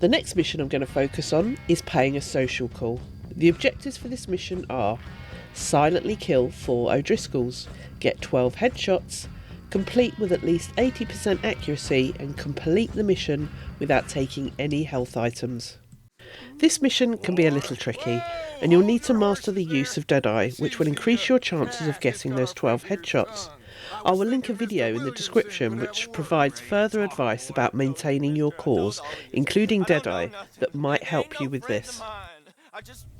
The next mission I'm going to focus on is paying a social call. The objectives for this mission are silently kill 4 O'Driscolls, get 12 headshots, complete with at least 80% accuracy and complete the mission without taking any health items. This mission can be a little tricky and you'll need to master the use of Deadeye, which will increase your chances of getting those 12 headshots. I will link a video in the description which provides further advice about maintaining your cores, including Deadeye, that might help you with this.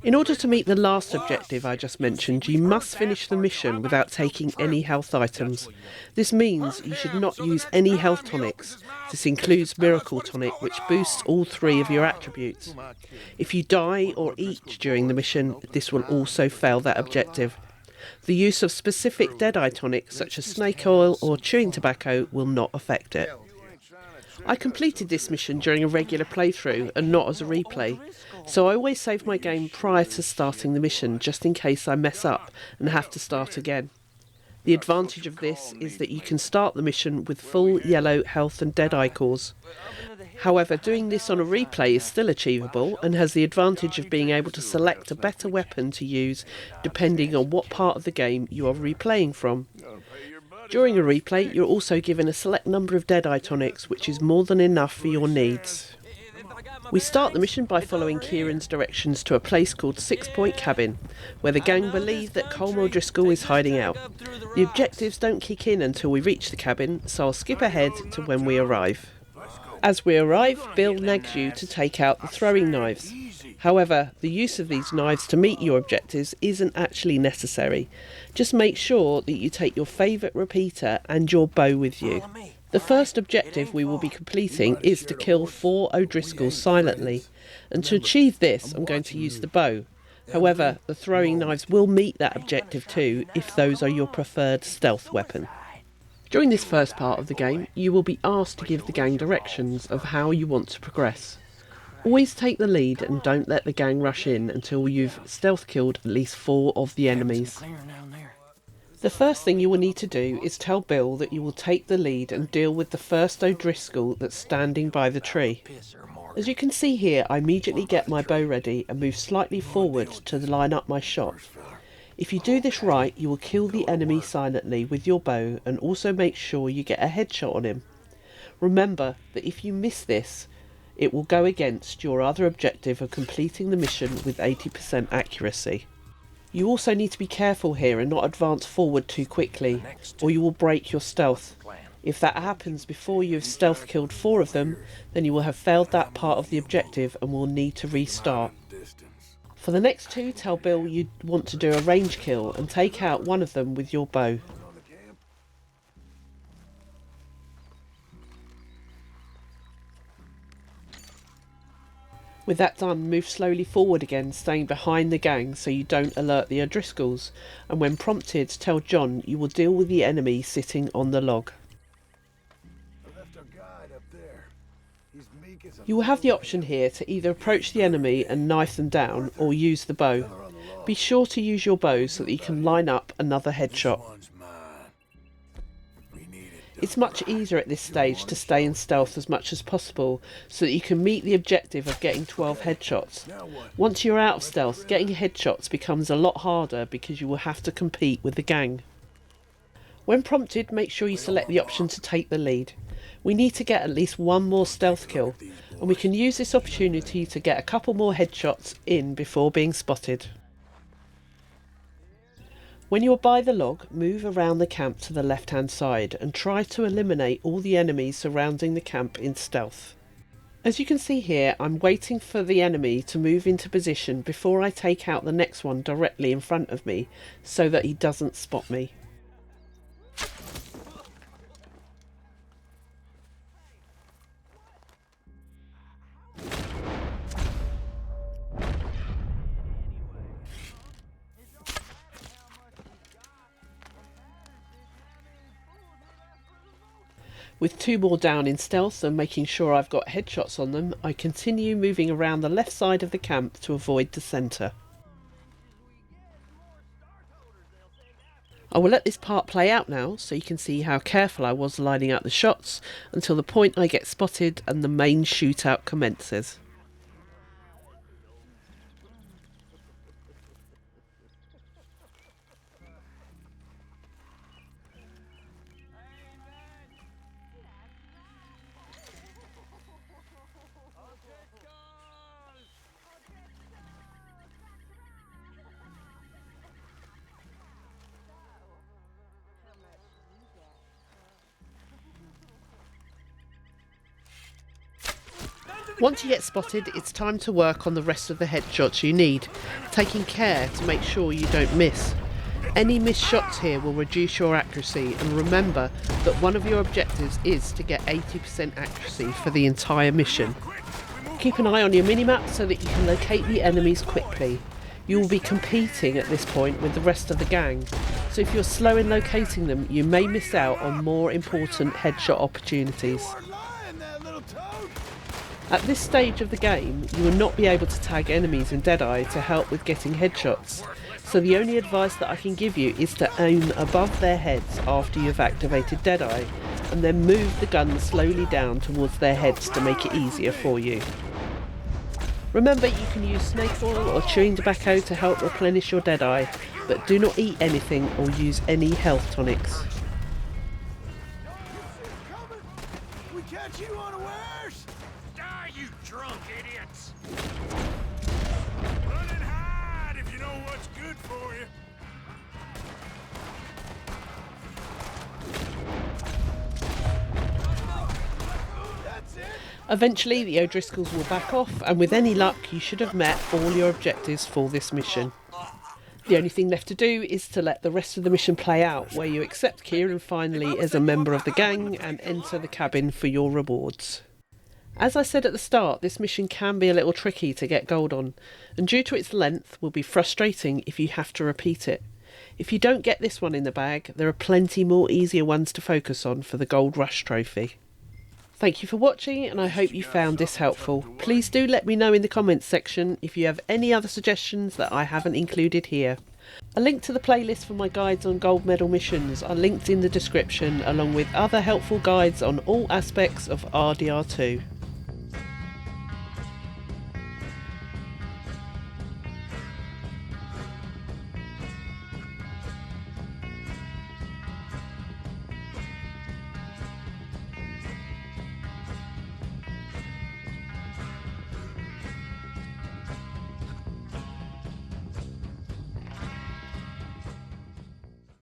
In order to meet the last objective I just mentioned, you must finish the mission without taking any health items. This means you should not use any health tonics. This includes Miracle Tonic, which boosts all 3 of your attributes. If you die or eat during the mission, this will also fail that objective. The use of specific Deadeye tonics such as snake oil or chewing tobacco will not affect it. I completed this mission during a regular playthrough and not as a replay, so I always save my game prior to starting the mission just in case I mess up and have to start again. The advantage of this is that you can start the mission with full yellow health and Deadeye cores. However, doing this on a replay is still achievable and has the advantage of being able to select a better weapon to use depending on what part of the game you are replaying from. During a replay, you're also given a select number of Deadeye tonics, which is more than enough for your needs. We start the mission by following Kieran's directions to a place called 6 Point Cabin, where the gang believe that Colm O'Driscoll is hiding out. The objectives don't kick in until we reach the cabin, so I'll skip ahead to when we arrive. As we arrive, Bill nags you to take out the throwing knives. However, the use of these knives to meet your objectives isn't actually necessary. Just make sure that you take your favourite repeater and your bow with you. The first objective we will be completing is to kill 4 O'Driscolls silently, and to achieve this I'm going to use the bow. However, the throwing knives will meet that objective too if those are your preferred stealth weapon. During this first part of the game, you will be asked to give the gang directions of how you want to progress. Always take the lead and don't let the gang rush in until you've stealth killed at least 4 of the enemies. The first thing you will need to do is tell Bill that you will take the lead and deal with the first O'Driscoll that's standing by the tree. As you can see here, I immediately get my bow ready and move slightly forward to line up my shot. If you do this right, you will kill the enemy silently with your bow and also make sure you get a headshot on him. Remember that if you miss this, it will go against your other objective of completing the mission with 80% accuracy. You also need to be careful here and not advance forward too quickly, or you will break your stealth. If that happens before you have stealth killed 4 of them, then you will have failed that part of the objective and will need to restart. For the next 2, tell Bill you want to do a range kill and take out one of them with your bow. With that done, move slowly forward again, staying behind the gang so you don't alert the O'Driscolls, and when prompted, tell John you will deal with the enemy sitting on the log. You will have the option here to either approach the enemy and knife them down, or use the bow. Be sure to use your bow so that you can line up another headshot. It's much easier at this stage to stay in stealth as much as possible so that you can meet the objective of getting 12 headshots. Once you're out of stealth, getting headshots becomes a lot harder because you will have to compete with the gang. When prompted, make sure you select the option to take the lead. We need to get at least 1 more stealth kill, and we can use this opportunity to get a couple more headshots in before being spotted. When you're by the log, move around the camp to the left hand side and try to eliminate all the enemies surrounding the camp in stealth. As you can see here, I'm waiting for the enemy to move into position before I take out the next one directly in front of me so that he doesn't spot me. With 2 more down in stealth and making sure I've got headshots on them, I continue moving around the left side of the camp to avoid the centre. I will let this part play out now so you can see how careful I was lining up the shots until the point I get spotted and the main shootout commences. Once you get spotted, it's time to work on the rest of the headshots you need, taking care to make sure you don't miss. Any missed shots here will reduce your accuracy, and remember that one of your objectives is to get 80% accuracy for the entire mission. Keep an eye on your minimap so that you can locate the enemies quickly. You will be competing at this point with the rest of the gang, so if you're slow in locating them, you may miss out on more important headshot opportunities. At this stage of the game, you will not be able to tag enemies in Deadeye to help with getting headshots, so the only advice that I can give you is to aim above their heads after you've activated Deadeye, and then move the gun slowly down towards their heads to make it easier for you. Remember, you can use snake oil or chewing tobacco to help replenish your Deadeye, but do not eat anything or use any health tonics. We catch you unawares! Die, you drunk idiots! Run and hide if you know what's good for you. That's it. Eventually the O'Driscolls will back off, and with any luck you should have met all your objectives for this mission. The only thing left to do is to let the rest of the mission play out, where you accept Kieran finally as a member of the gang and enter the cabin for your rewards. As I said at the start, this mission can be a little tricky to get gold on, and due to its length will be frustrating if you have to repeat it. If you don't get this one in the bag, there are plenty more easier ones to focus on for the Gold Rush trophy. Thank you for watching, and I hope you found this helpful. Please do let me know in the comments section if you have any other suggestions that I haven't included here. A link to the playlist for my guides on gold medal missions are linked in the description, along with other helpful guides on all aspects of RDR2.